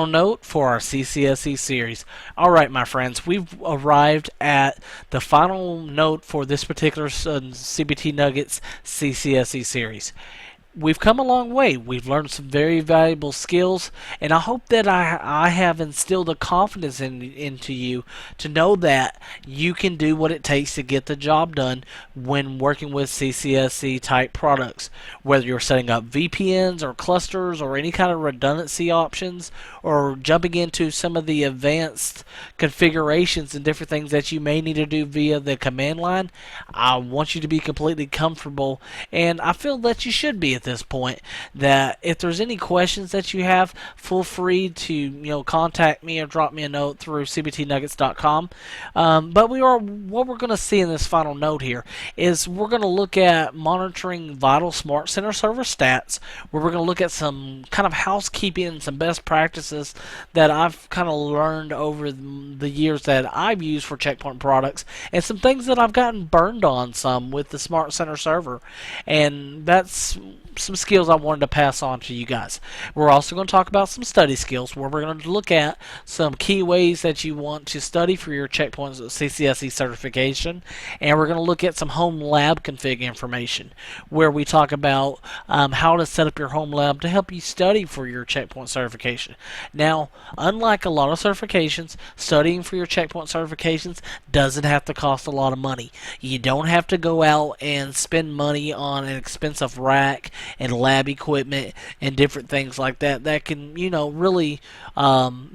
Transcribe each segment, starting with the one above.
final note for our CCSE series. Alright, my friends, we've arrived at the final note for this particular CBT Nuggets CCSE series. We've come a long way. We've learned some very valuable skills, and I hope that I have instilled a confidence into you to know that you can do what it takes to get the job done when working with CCSE type products. Whether you're setting up VPNs or clusters or any kind of redundancy options, or jumping into some of the advanced configurations and different things that you may need to do via the command line, I want you to be completely comfortable, and I feel that you should be at this point. That if there's any questions that you have, feel free to contact me or drop me a note through cbtnuggets.com. But what we're going to see in this final note here is we're going to look at monitoring vital Smart Center server stats, where we're going to look at some kind of housekeeping and some best practices that I've kind of learned over the years that I've used for Checkpoint products, and some things that I've gotten burned on some with the Smart Center server. And that's some skills I wanted to pass on to you guys. We're also going to talk about some study skills, where we're going to look at some key ways that you want to study for your Checkpoint CCSE certification, and we're going to look at some home lab config information, where we talk about how to set up your home lab to help you study for your Checkpoint certification. Now, unlike a lot of certifications, studying for your Checkpoint certifications doesn't have to cost a lot of money. You don't have to go out and spend money on an expensive rack and lab equipment and different things like that can really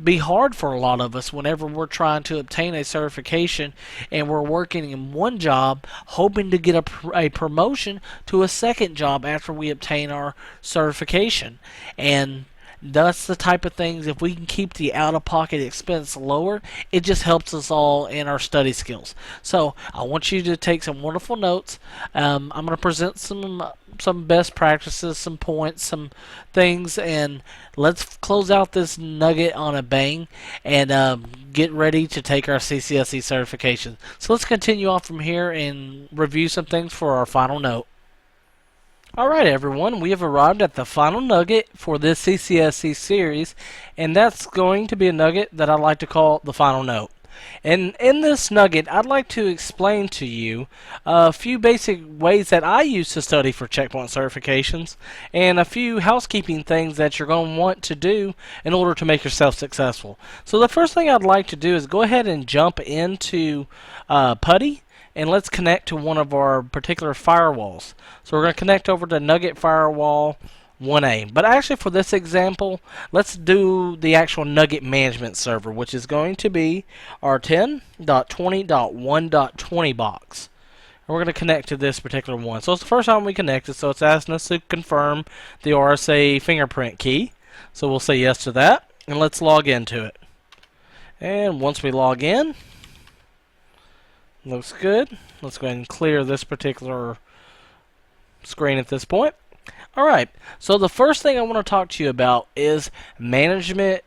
be hard for a lot of us whenever we're trying to obtain a certification and we're working in one job hoping to get a promotion to a second job after we obtain our certification. And that's the type of things, if we can keep the out-of-pocket expense lower, it just helps us all in our study skills. So I want you to take some wonderful notes. I'm going to present some best practices, some points, some things, and let's close out this nugget on a bang and get ready to take our CCSE certification. So let's continue on from here and review some things for our final note. Alright everyone, we have arrived at the final nugget for this CCSE series, and that's going to be a nugget that I like to call the final note. And in this nugget, I'd like to explain to you a few basic ways that I use to study for Checkpoint certifications, and a few housekeeping things that you're going to want to do in order to make yourself successful. So the first thing I'd like to do is go ahead and jump into PuTTY, and let's connect to one of our particular firewalls. So we're going to connect over to Nugget Firewall 1A. But actually, for this example, let's do the actual Nugget management server, which is going to be our 10.20.1.20 box. And we're going to connect to this particular one. So it's the first time we connected, so it's asking us to confirm the RSA fingerprint key. So we'll say yes to that, and let's log into it. And once we log in, looks good. Let's go ahead and clear this particular screen at this point. Alright, so the first thing I want to talk to you about is management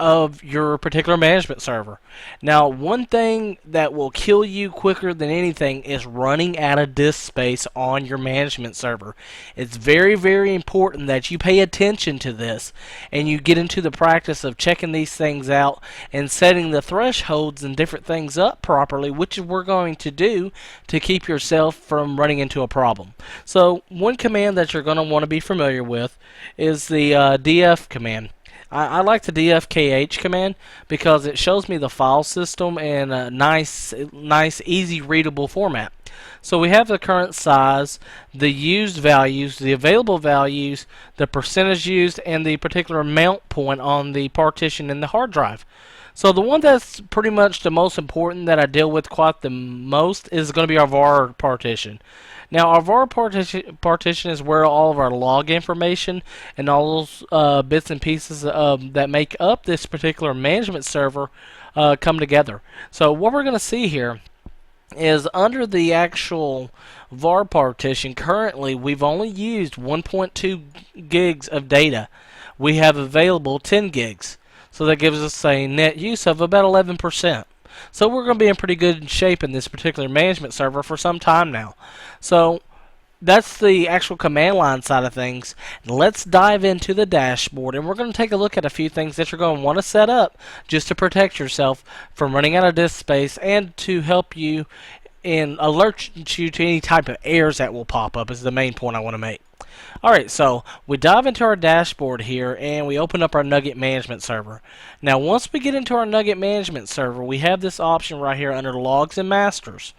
of your particular management server. Now, one thing that will kill you quicker than anything is running out of disk space on your management server. It's very, very important that you pay attention to this and you get into the practice of checking these things out and setting the thresholds and different things up properly, which we're going to do to keep yourself from running into a problem. So, one command that you're going to want to be familiar with is the df command. I like the dfkh command because it shows me the file system in a nice, easy readable format. So we have the current size, the used values, the available values, the percentage used, and the particular mount point on the partition in the hard drive. So the one that's pretty much the most important that I deal with quite the most is going to be our var partition. Now, our var partition is where all of our log information and all those bits and pieces that make up this particular management server come together. So what we're going to see here is under the actual var partition, currently we've only used 1.2 gigs of data. We have available 10 gigs. So that gives us a net use of about 11%. So we're going to be in pretty good shape in this particular management server for some time now. So that's the actual command line side of things. Let's dive into the dashboard, and we're going to take a look at a few things that you're going to want to set up just to protect yourself from running out of disk space and to help you and alert you to any type of errors that will pop up is the main point I want to make. Alright, so we dive into our dashboard here and we open up our Nugget Management Server. Now once we get into our Nugget Management Server, we have this option right here under Logs and Masters.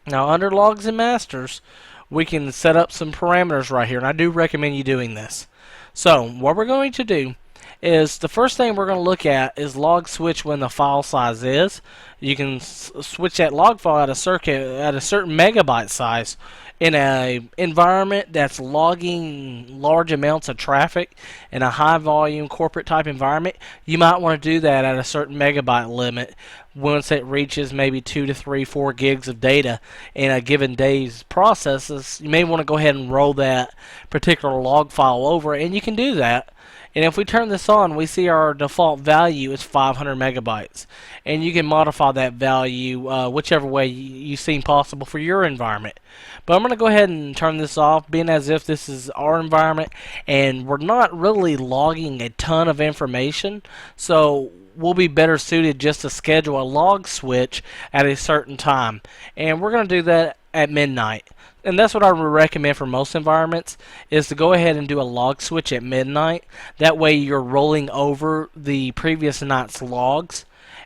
Now under Logs and Masters, we can set up some parameters right here, and I do recommend you doing this. So what we're going to do is the first thing we're going to look at is log switch when the file size is. You can switch that log file at a certain megabyte size in a environment that's logging large amounts of traffic in a high volume corporate type environment. You might want to do that at a certain megabyte limit once it reaches maybe 2 to 3, 4 gigs of data in a given day's processes. You may want to go ahead and roll that particular log file over, and you can do that. And if we turn this on, we see our default value is 500 megabytes. And you can modify that value whichever way you seem possible for your environment. But I'm going to go ahead and turn this off, being as if this is our environment and we're not really logging a ton of information. So we'll be better suited just to schedule a log switch at a certain time. And we're going to do that at midnight. And that's what I would recommend for most environments, is to go ahead and do a log switch at midnight. That way you're rolling over the previous night's logs.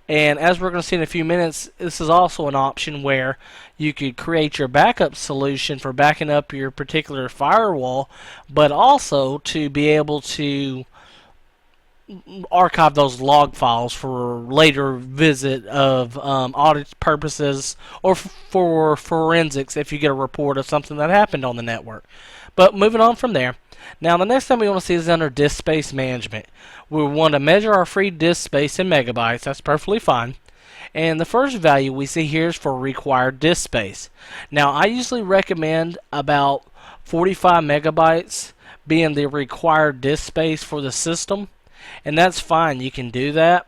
And as we're going to see in a few minutes, this is also an option where you could create your backup solution for backing up your particular firewall, but also to be able to archive those log files for later visit of audit purposes or for forensics if you get a report of something that happened on the network. But moving on from there, now the next thing we want to see is under disk space management. We want to measure our free disk space in megabytes. That's perfectly fine. And the first value we see here is for required disk space. Now I usually recommend about 45 megabytes being the required disk space for the system. And that's fine, you can do that,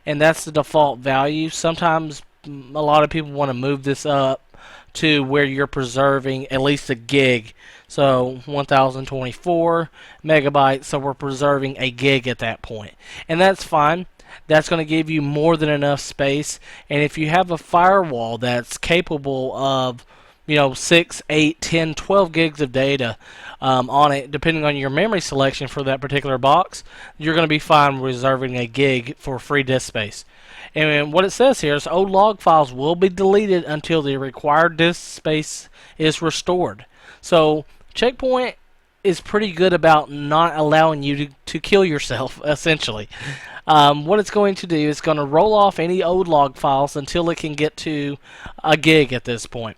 and that's the default value. Sometimes a lot of people want to move this up to where you're preserving at least a gig, so 1024 megabytes, so we're preserving a gig at that point, and that's fine. That's going to give you more than enough space. And if you have a firewall that's capable of 6, 8, 10, 12 gigs of data on it, depending on your memory selection for that particular box, you're going to be fine reserving a gig for free disk space. And what it says here is old log files will be deleted until the required disk space is restored. So Checkpoint is pretty good about not allowing you to kill yourself, essentially. What it's going to do is going to roll off any old log files until it can get to a gig at this point.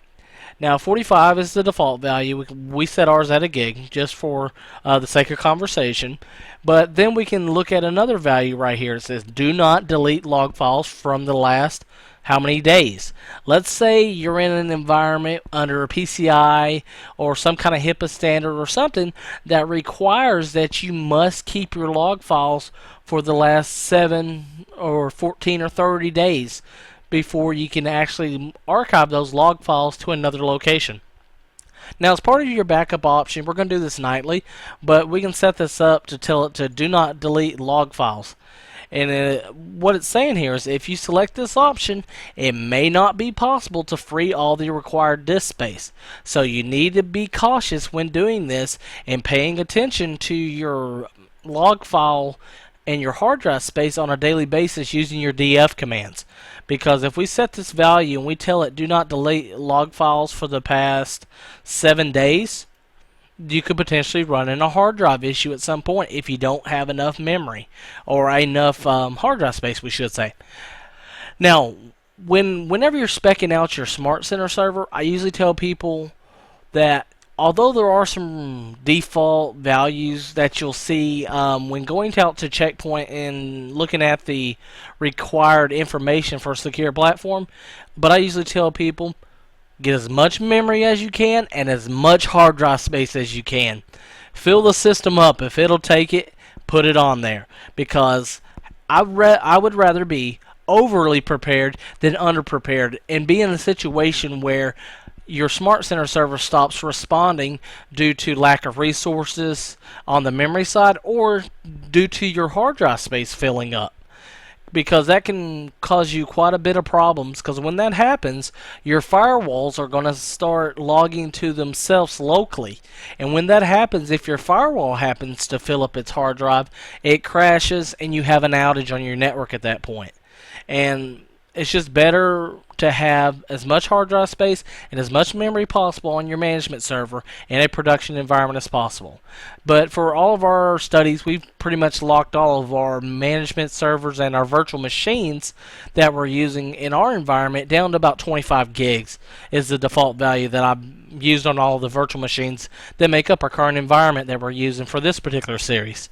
Now 45 is the default value. We set ours at a gig just for the sake of conversation. But then we can look at another value right here. It says do not delete log files from the last how many days. Let's say you're in an environment under a PCI or some kind of HIPAA standard or something that requires that you must keep your log files for the last 7 or 14 or 30 days before you can actually archive those log files to another location. Now, as part of your backup option, we're going to do this nightly, but we can set this up to tell it to do not delete log files. And what it's saying here is if you select this option, it may not be possible to free all the required disk space. So you need to be cautious when doing this and paying attention to your log file and your hard drive space on a daily basis using your DF commands. Because if we set this value and we tell it do not delete log files for the past 7 days, you could potentially run in a hard drive issue at some point if you don't have enough memory or enough hard drive space, we should say. Now, whenever you're specking out your Smart Center server, I usually tell people that although there are some default values that you'll see when going out to Checkpoint and looking at the required information for a secure platform, but I usually tell people get as much memory as you can and as much hard drive space as you can. Fill the system up. If it'll take it, put it on there, because I would rather be overly prepared than underprepared and be in a situation where your Smart Center server stops responding due to lack of resources on the memory side or due to your hard drive space filling up, because that can cause you quite a bit of problems, because when that happens, your firewalls are going to start logging to themselves locally. And when that happens, if your firewall happens to fill up its hard drive, it crashes and you have an outage on your network at that point. And it's just better to have as much hard drive space and as much memory possible on your management server in a production environment as possible. But for all of our studies, we've pretty much locked all of our management servers and our virtual machines that we're using in our environment down to about 25 gigs is the default value that I've used on all of the virtual machines that make up our current environment that we're using for this particular series.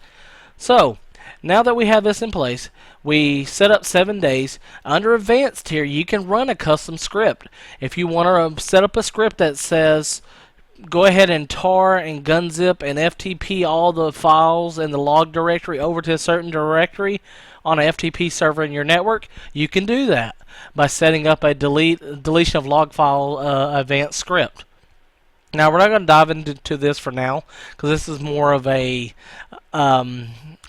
So, now that we have this in place, we set up 7 days. Under Advanced here, you can run a custom script. If you want to set up a script that says, go ahead and tar and gunzip and FTP all the files in the log directory over to a certain directory on an FTP server in your network, you can do that by setting up a deletion of log file advanced script. Now, we're not going to dive into this for now, because this is more of a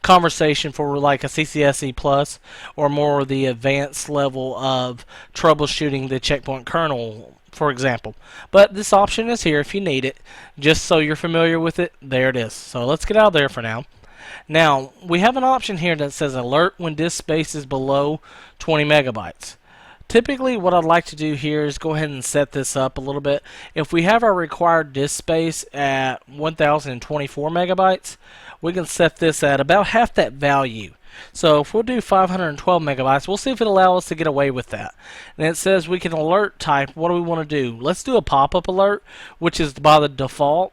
conversation for like a CCSE Plus or more of the advanced level of troubleshooting the checkpoint kernel, for example. But this option is here if you need it. Just so you're familiar with it, there it is. So let's get out of there for now. Now, we have an option here that says alert when disk space is below 20 megabytes. Typically, what I'd like to do here is go ahead and set this up a little bit. If we have our required disk space at 1024 megabytes, we can set this at about half that value. So if we'll do 512 megabytes, we'll see if it'll allow us to get away with that. And it says we can alert type. What do we want to do? Let's do a pop-up alert, which is by the default.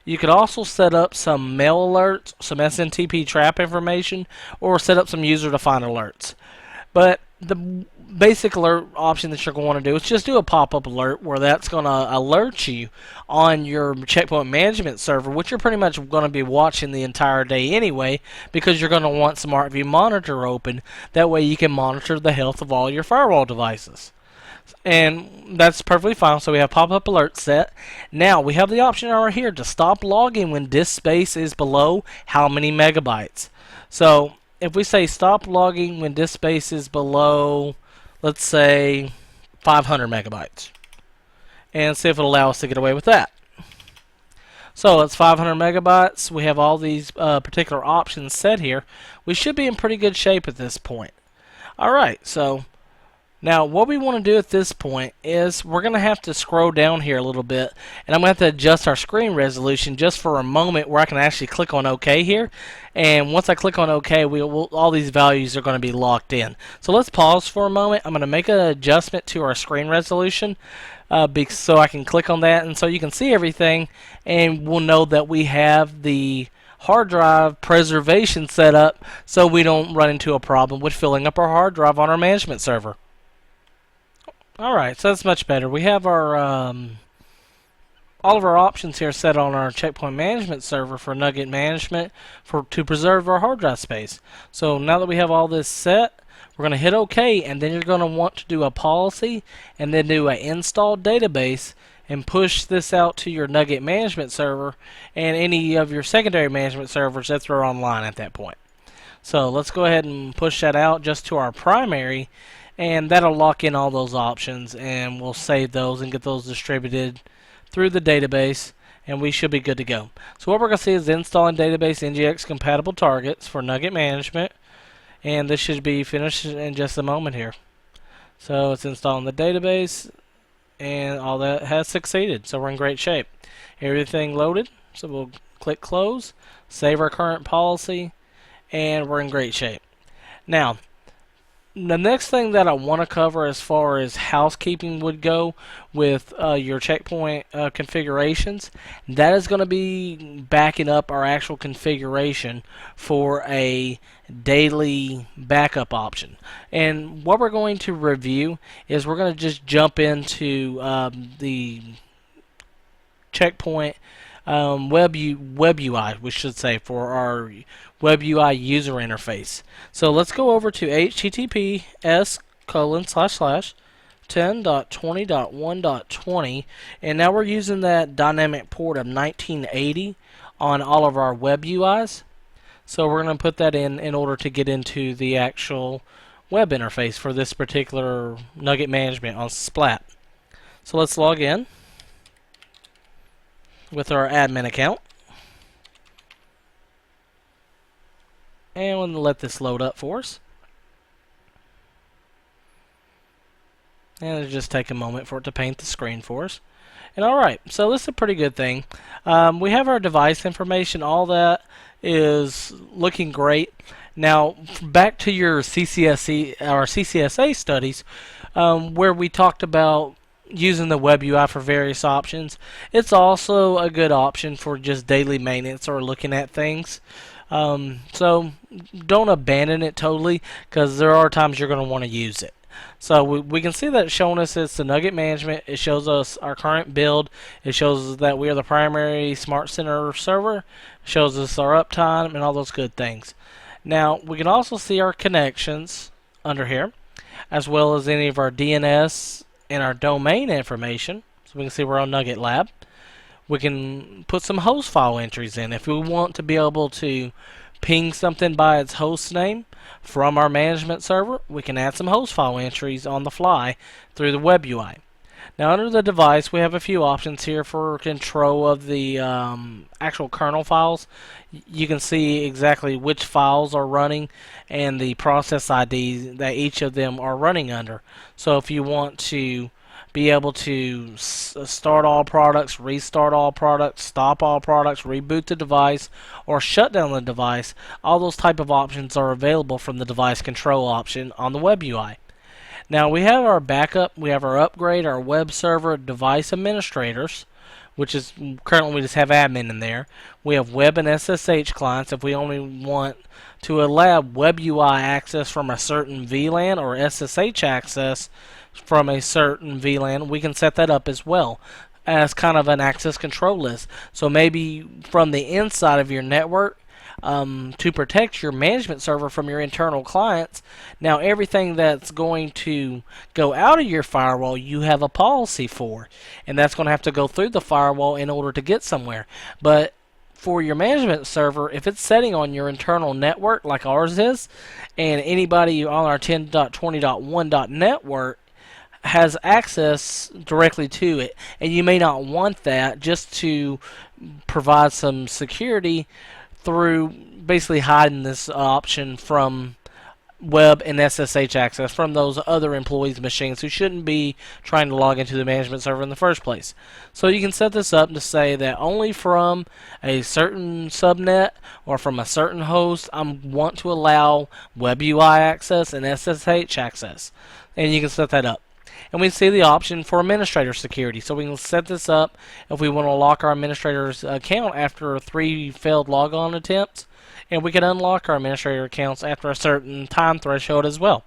You could also set up some mail alerts, some SNTP trap information, or set up some user-defined alerts. But the basic alert option that you're going to want to do is just do a pop-up alert, where that's going to alert you on your checkpoint management server, which you're pretty much going to be watching the entire day anyway, because you're going to want SmartView Monitor open. That way you can monitor the health of all your firewall devices. And that's perfectly fine. So we have pop-up alert set. Now we have the option over here to stop logging when disk space is below how many megabytes. So if we say stop logging when disk space is below, let's say 500 megabytes, and see if it'll allow us to get away with that. So it's 500 megabytes. We have all these particular options set here. We should be in pretty good shape at this point. Alright, so now what we want to do at this point is we're going to have to scroll down here a little bit, and I'm going to have to adjust our screen resolution just for a moment, where I can actually click on OK here. And once I click on OK, all these values are going to be locked in. So let's pause for a moment. I'm going to make an adjustment to our screen resolution so I can click on that, and so you can see everything, and we'll know that we have the hard drive preservation set up so we don't run into a problem with filling up our hard drive on our management server. Alright, so that's much better. We have our all of our options here set on our checkpoint management server for nugget management to preserve our hard drive space. So now that we have all this set, we're going to hit OK, and then you're going to want to do a policy and then do an install database and push this out to your nugget management server and any of your secondary management servers that are online at that point. So let's go ahead and push that out just to our primary, and that'll lock in all those options, and we'll save those and get those distributed through the database, and we should be good to go. So what we're going to see is installing database NGX compatible targets for nugget management, and this should be finished in just a moment here. So it's installing the database, and all that has succeeded, so we're in great shape. Everything loaded, so we'll click close, save our current policy, and we're in great shape. Now, the next thing that I want to cover as far as housekeeping would go with your checkpoint configurations, that is going to be backing up our actual configuration for a daily backup option. And what we're going to review is we're going to just jump into the checkpoint web UI, we should say, for our web UI user interface. So let's go over to https:// 10.20.1.20, and now we're using that dynamic port of 1980 on all of our web UIs. So we're going to put that in order to get into the actual web interface for this particular Nugget management on Splat. So let's log in with our admin account. And we'll let this load up for us. And it'll just take a moment for it to paint the screen for us. And alright, so this is a pretty good thing. We have our device information, all that is looking great. Now, back to your CCSA studies, where we talked about using the web UI for various options. It's also a good option for just daily maintenance or looking at things. So don't abandon it totally, because there are times you're going to want to use it. So we can see that it's showing us it's the Nugget management. It shows us our current build. It shows us that we are the primary Smart Center server. It shows us our uptime and all those good things. Now we can also see our connections under here, as well as any of our DNS and our domain information. So we can see we're on Nugget Lab. We can put some host file entries in if we want to be able to ping something by its host name from our management server. We can add some host file entries on the fly through the web UI. Now under the device, we have a few options here for control of the actual kernel files. You can see exactly which files are running and the process ID that each of them are running under. So if you want to be able to start all products, restart all products, stop all products, reboot the device, or shut down the device, all those type of options are available from the device control option on the web UI. Now we have our backup, we have our upgrade, our web server device administrators, which is currently we just have admin in there. We have web and SSH clients if we only want to allow web UI access from a certain VLAN or SSH access from a certain VLAN. We can set that up as well as kind of an access control list. So maybe from the inside of your network, to protect your management server from your internal clients. Now everything that's going to go out of your firewall, you have a policy for, and that's going to have to go through the firewall in order to get somewhere. But for your management server, if it's setting on your internal network like ours is, and anybody on our 10.20.1 network has access directly to it, and you may not want that, just to provide some security through basically hiding this option from web and SSH access from those other employees' machines who shouldn't be trying to log into the management server in the first place. So you can set this up to say that only from a certain subnet or from a certain host I want to allow web UI access and SSH access, and you can set that up. And we see the option for administrator security. So we can set this up if we want to lock our administrator's account after 3 failed logon attempts. And we can unlock our administrator accounts after a certain time threshold as well.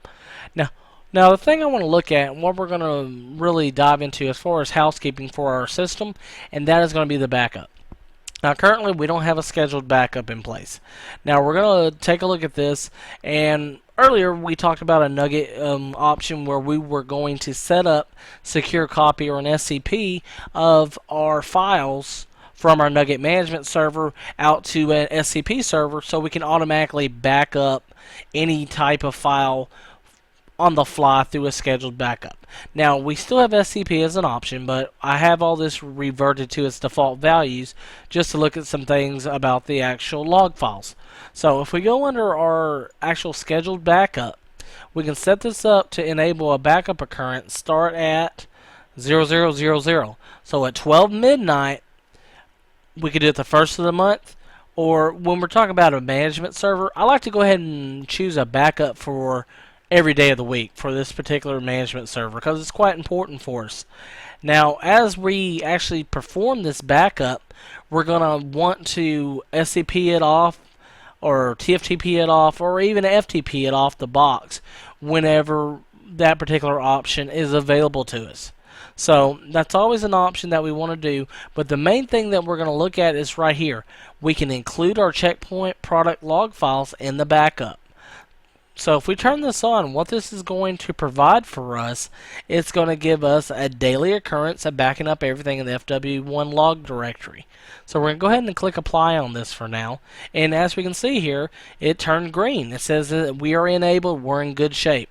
Now the thing I want to look at, and what we're going to really dive into as far as housekeeping for our system, and that is going to be the backup. Now currently we don't have a scheduled backup in place. Now we're going to take a look at this, and earlier we talked about a Nugget option where we were going to set up secure copy or an SCP of our files from our Nugget management server out to an SCP server so we can automatically back up any type of file on the fly through a scheduled backup. Now we still have SCP as an option, but I have all this reverted to its default values just to look at some things about the actual log files. So if we go under our actual scheduled backup, we can set this up to enable a backup occurrence start at 0000. So at 12 midnight, we could do it the first of the month, or when we're talking about a management server, I like to go ahead and choose a backup for every day of the week for this particular management server because it's quite important for us. Now, as we actually perform this backup, we're going to want to SCP it off or TFTP it off or even FTP it off the box whenever that particular option is available to us. So that's always an option that we want to do, but the main thing that we're going to look at is right here. We can include our checkpoint product log files in the backup. So if we turn this on, what this is going to provide for us, it's going to give us a daily occurrence of backing up everything in the FW1 log directory. So we're going to go ahead and click apply on this for now. And as we can see here, it turned green. It says that we are enabled, we're in good shape.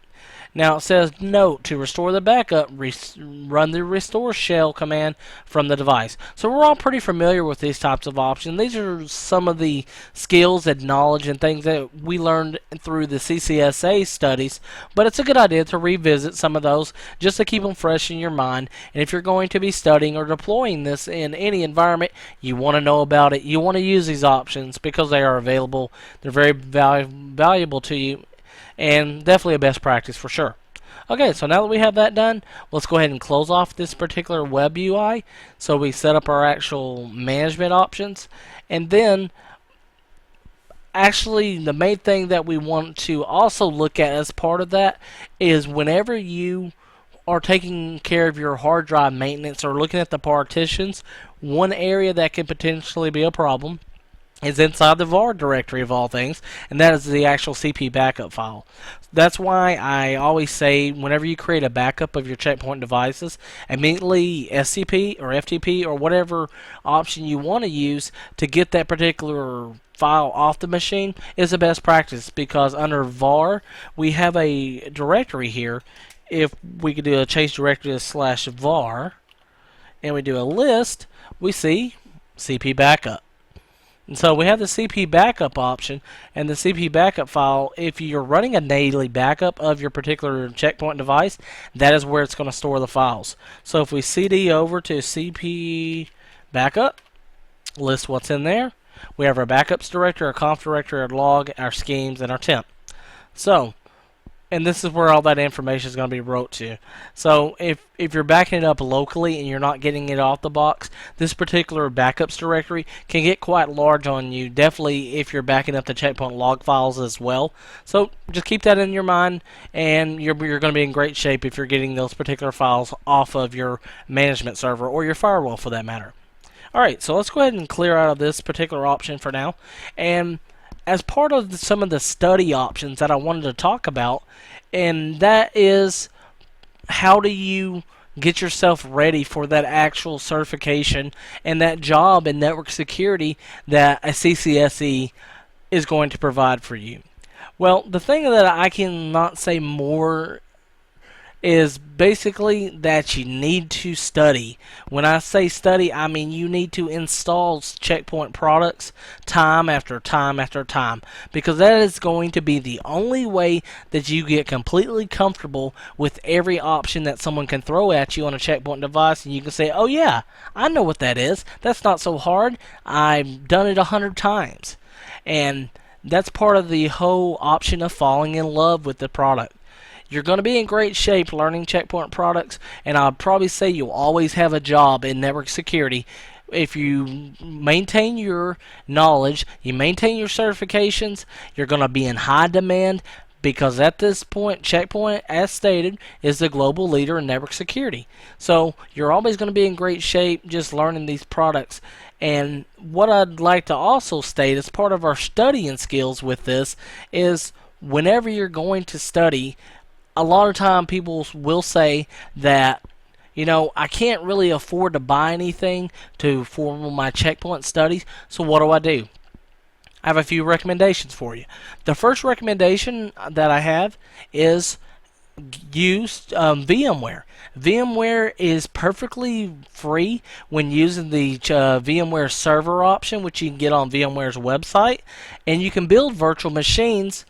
Now it says, note, to restore the backup, run the restore shell command from the device. So we're all pretty familiar with these types of options. These are some of the skills and knowledge and things that we learned through the CCSA studies, but it's a good idea to revisit some of those just to keep them fresh in your mind. And if you're going to be studying or deploying this in any environment, you want to know about it. You want to use these options because they are available. They're very valuable to you, and definitely a best practice for sure. Okay, so now that we have that done, let's go ahead and close off this particular web UI. So we set up our actual management options, and then actually the main thing that we want to also look at as part of that is whenever you are taking care of your hard drive maintenance or looking at the partitions, one area that can potentially be a problem is inside the var directory of all things, and that is the actual CP backup file. That's why I always say whenever you create a backup of your checkpoint devices, immediately SCP or FTP or whatever option you want to use to get that particular file off the machine is the best practice, because under var we have a directory here. If we could do a change directory to /var and we do a list, we see CP backup. And so we have the CP backup option, and the CP backup file, if you're running a daily backup of your particular checkpoint device, that is where it's going to store the files. So if we CD over to CP backup, list what's in there. We have our backups directory, our conf directory, our log, our schemes, and our temp. So, and this is where all that information is going to be wrote to. So if you're backing it up locally and you're not getting it off the box, this particular backups directory can get quite large on you, definitely if you're backing up the checkpoint log files as well. So just keep that in your mind, and you're going to be in great shape if you're getting those particular files off of your management server or your firewall for that matter. Alright, so let's go ahead and clear out of this particular option for now. And as part of some of the study options that I wanted to talk about, and that is how do you get yourself ready for that actual certification and that job in network security that a CCSE is going to provide for you. Well, the thing that I cannot say more is basically that you need to study. When I say study, I mean you need to install checkpoint products time after time after time, because that is going to be the only way that you get completely comfortable with every option that someone can throw at you on a checkpoint device, and you can say, oh yeah, I know what that is. That's not so hard. I've done it 100 times. And that's part of the whole option of falling in love with the product. You're going to be in great shape learning checkpoint products, and I'll probably say you'll always have a job in network security if you maintain your knowledge, you maintain your certifications. You're going to be in high demand, because at this point, Checkpoint, as stated, is the global leader in network security. So you're always going to be in great shape just learning these products. And what I'd like to also state as part of our studying skills with this is whenever you're going to study, a lot of time people will say that, you know, I can't really afford to buy anything for my checkpoint studies, so what do? I have a few recommendations for you. The first recommendation that I have is use VMware. VMware is perfectly free when using the VMware server option, which you can get on VMware's website, and you can build virtual machines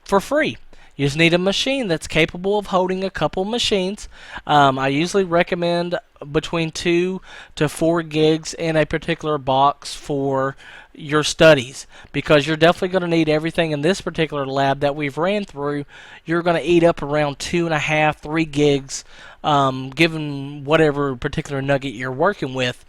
for free. You just need a machine that's capable of holding a couple machines. I usually recommend between 2 to 4 gigs in a particular box for your studies, because you're definitely going to need everything in this particular lab that we've ran through. You're going to eat up around 2.5, 3 gigs, given whatever particular nugget you're working with.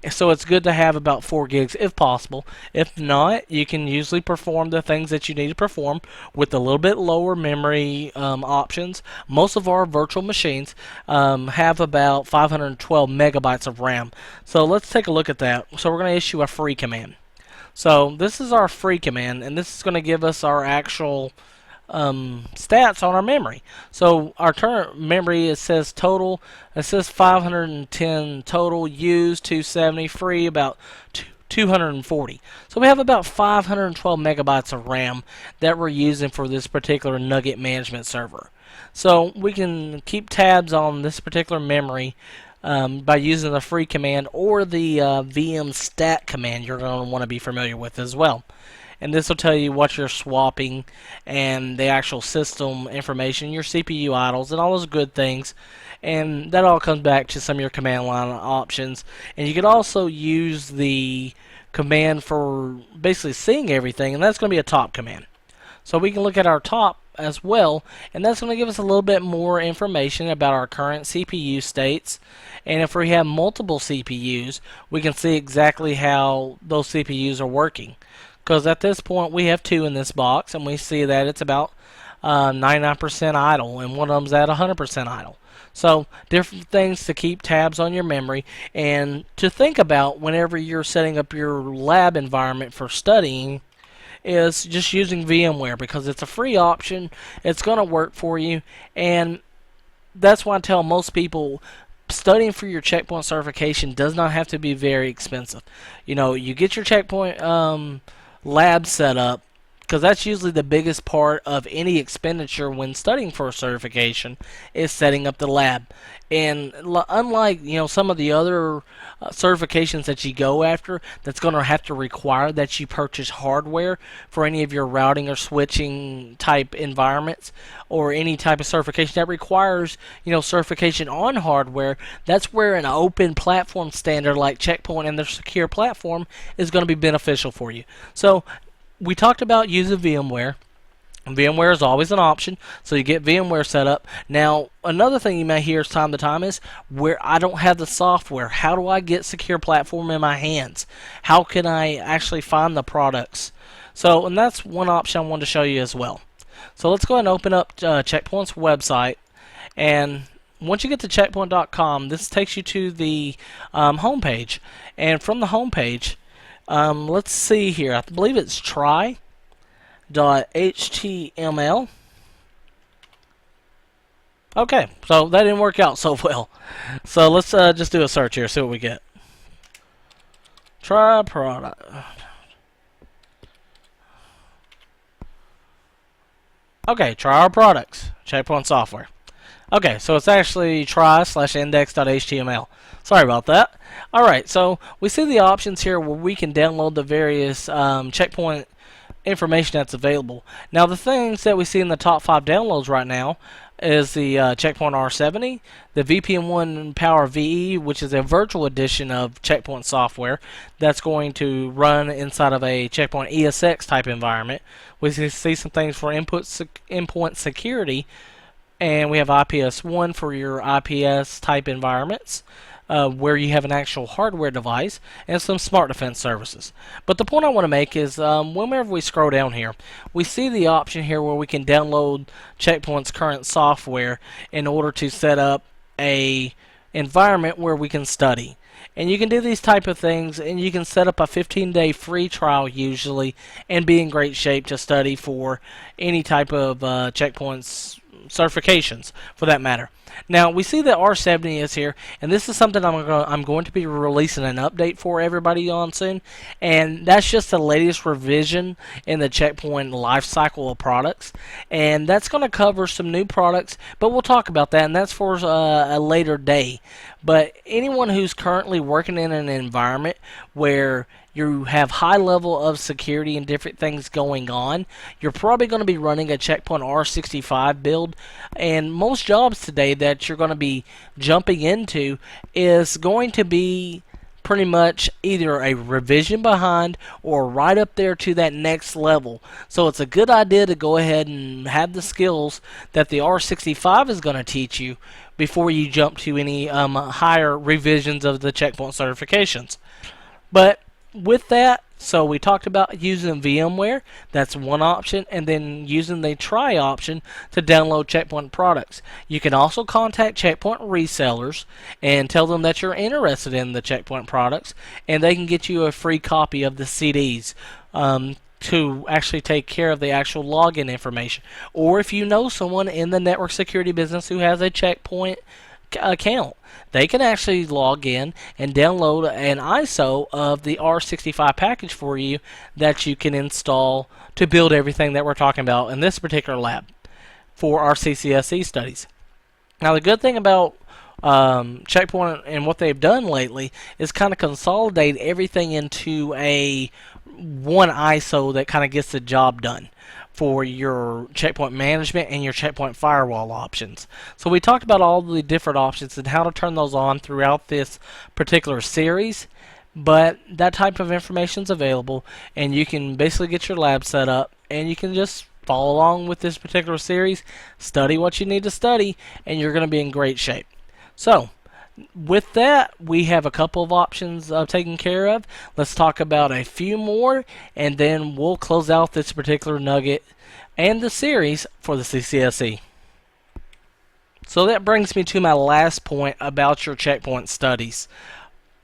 So it's good to have about 4 gigs if possible. If not, you can usually perform the things that you need to perform with a little bit lower memory options. Most of our virtual machines have about 512 megabytes of RAM. So let's take a look at that. So we're going to issue a free command. So this is our free command, and this is going to give us our actual stats on our memory. So our current memory, it says total, it says 510 total, used 270, free about 240. So we have about 512 megabytes of RAM that we're using for this particular Nugget management server. So we can keep tabs on this particular memory by using the free command or the VM stat command you're going to want to be familiar with as well. And this will tell you what you're swapping and the actual system information, your CPU idles, and all those good things. And that all comes back to some of your command line options. And you can also use the command for basically seeing everything, and that's going to be a top command. So we can look at our top as well, and that's going to give us a little bit more information about our current CPU states. And if we have multiple CPUs, we can see exactly how those CPUs are working. Because at this point we have 2 in this box, and we see that it's about 99% idle, and one of them's at 100% idle. So different things to keep tabs on your memory and to think about whenever you're setting up your lab environment for studying is just using VMware, because it's a free option, it's going to work for you, and that's why I tell most people studying for your checkpoint certification does not have to be very expensive. You know, you get your checkpoint lab set up, because that's usually the biggest part of any expenditure when studying for a certification, is setting up the lab. And unlike some of the other certifications that you go after, that's going to have to require that you purchase hardware for any of your routing or switching type environments, or any type of certification that requires certification on hardware. That's where an open platform standard like Checkpoint and their secure platform is going to be beneficial for you. So we talked about using VMware. VMware is always an option, so you get VMware set up. Now, another thing you may hear time to time is, where I don't have the software, how do I get secure platform in my hands? How can I actually find the products? So, and that's one option I wanted to show you as well. So let's go ahead and open up Checkpoint's website, and once you get to checkpoint.com, this takes you to the home page. And from the home page, let's see here, I believe it's try.html. Okay, so that didn't work out so well. So let's just do a search here, see what we get. Try product. Okay, try our products. Checkpoint software. Okay, so it's actually try/index.html. Sorry about that. Alright, so we see the options here where we can download the various checkpoint information that's available. Now, the things that we see in the top 5 downloads right now is the Checkpoint R70, the VPN1 Power VE, which is a virtual edition of Checkpoint software that's going to run inside of a Checkpoint ESX type environment. We see some things for endpoint security, and we have IPS1 for your IPS type environments, where you have an actual hardware device, and some smart defense services. But the point I want to make is, whenever we scroll down here, we see the option here where we can download Checkpoint's current software in order to set up a environment where we can study. And you can do these type of things, and you can set up a 15-day free trial usually, and be in great shape to study for any type of checkpoints certifications for that matter. Now, we see that R70 is here, and this is something I'm going to be releasing an update for everybody on soon, and that's just the latest revision in the Checkpoint lifecycle of products, and that's going to cover some new products, but we'll talk about that, and that's for a later day. But anyone who's currently working in an environment where you have high level of security and different things going on, you're probably going to be running a Checkpoint R65 build, and most jobs today that you're going to be jumping into is going to be pretty much either a revision behind or right up there to that next level. So it's a good idea to go ahead and have the skills that the R65 is going to teach you before you jump to any higher revisions of the Checkpoint certifications. But with that, so we talked about using VMware, that's one option, and then using the try option to download Checkpoint products. You can also contact Checkpoint resellers and tell them that you're interested in the Checkpoint products, and they can get you a free copy of the CDs. to actually take care of the actual login information. Or if you know someone in the network security business who has a checkpoint account, they can actually log in and download an ISO of the R65 package for you that you can install to build everything that we're talking about in this particular lab for our CCSE studies. Now, the good thing about Checkpoint and what they've done lately is kind of consolidate everything into a one ISO that kind of gets the job done for your checkpoint management and your checkpoint firewall options. So we talked about all the different options and how to turn those on throughout this particular series. But that type of information is available, and you can basically get your lab set up, and you can just follow along with this particular series, study what you need to study, and you're going to be in great shape. So, with that, we have a couple of options taken care of. Let's talk about a few more, and then we'll close out this particular nugget and the series for the CCSE. So that brings me to my last point about your checkpoint studies.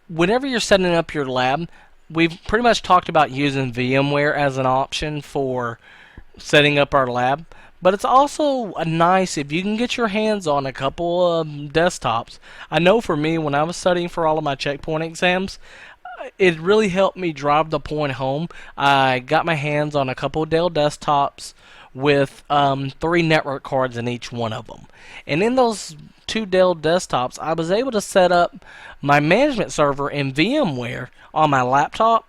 Whenever you're setting up your lab, we've pretty much talked about using VMware as an option for setting up our lab. But it's also nice if you can get your hands on a couple of desktops. I know for me, when I was studying for all of my checkpoint exams, it really helped me drive the point home. I got my hands on a couple of Dell desktops with 3 network cards in each one of them. And in those 2 Dell desktops, I was able to set up my management server in VMware on my laptop.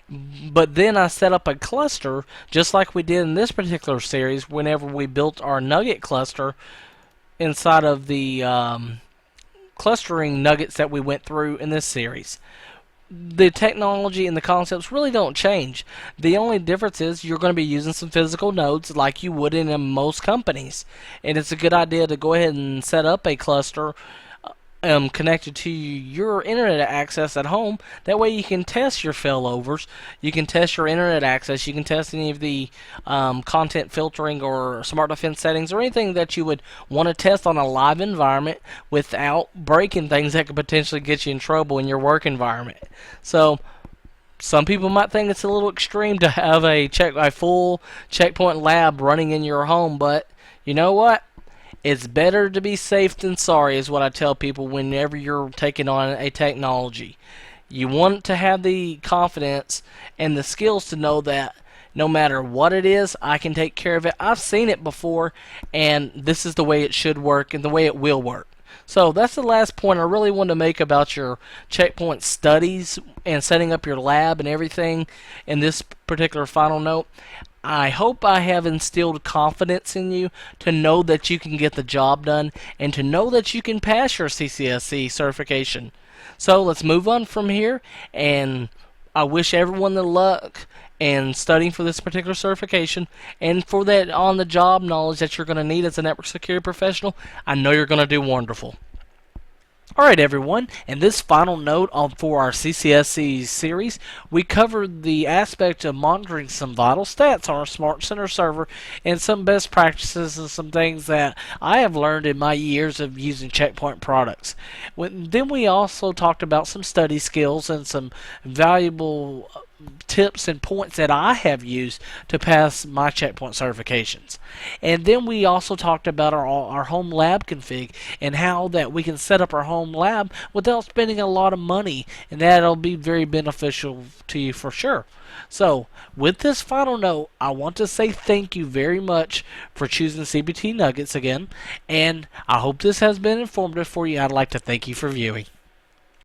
But then I set up a cluster, just like we did in this particular series, whenever we built our nugget cluster inside of the clustering nuggets that we went through in this series. The technology and the concepts really don't change. The only difference is you're going to be using some physical nodes like you would in most companies. And it's a good idea to go ahead and set up a cluster connected to your internet access at home. That way you can test your failovers, you can test your internet access, you can test any of the content filtering or smart defense settings or anything that you would want to test on a live environment without breaking things that could potentially get you in trouble in your work environment. So some people might think it's a little extreme to have a full checkpoint lab running in your home, but you know what? It's better to be safe than sorry is what I tell people whenever you're taking on a technology. You want to have the confidence and the skills to know that no matter what it is, I can take care of it. I've seen it before, and this is the way it should work and the way it will work. So that's the last point I really wanted to make about your checkpoint studies and setting up your lab and everything in this particular final note. I hope I have instilled confidence in you to know that you can get the job done and to know that you can pass your CCSE certification. So let's move on from here, and I wish everyone the luck in studying for this particular certification and for that on-the-job knowledge that you're going to need as a network security professional. I know you're going to do wonderful. Alright everyone, in this final note for our CCSE series, we covered the aspect of monitoring some vital stats on our Smart Center server and some best practices and some things that I have learned in my years of using Checkpoint products. Then we also talked about some study skills and some valuable tips and points that I have used to pass my Checkpoint certifications. And then we also talked about our home lab config and how that we can set up our home lab without spending a lot of money, and that'll be very beneficial to you for sure. So, with this final note, I want to say thank you very much for choosing CBT Nuggets again, and I hope this has been informative for you. I'd like to thank you for viewing.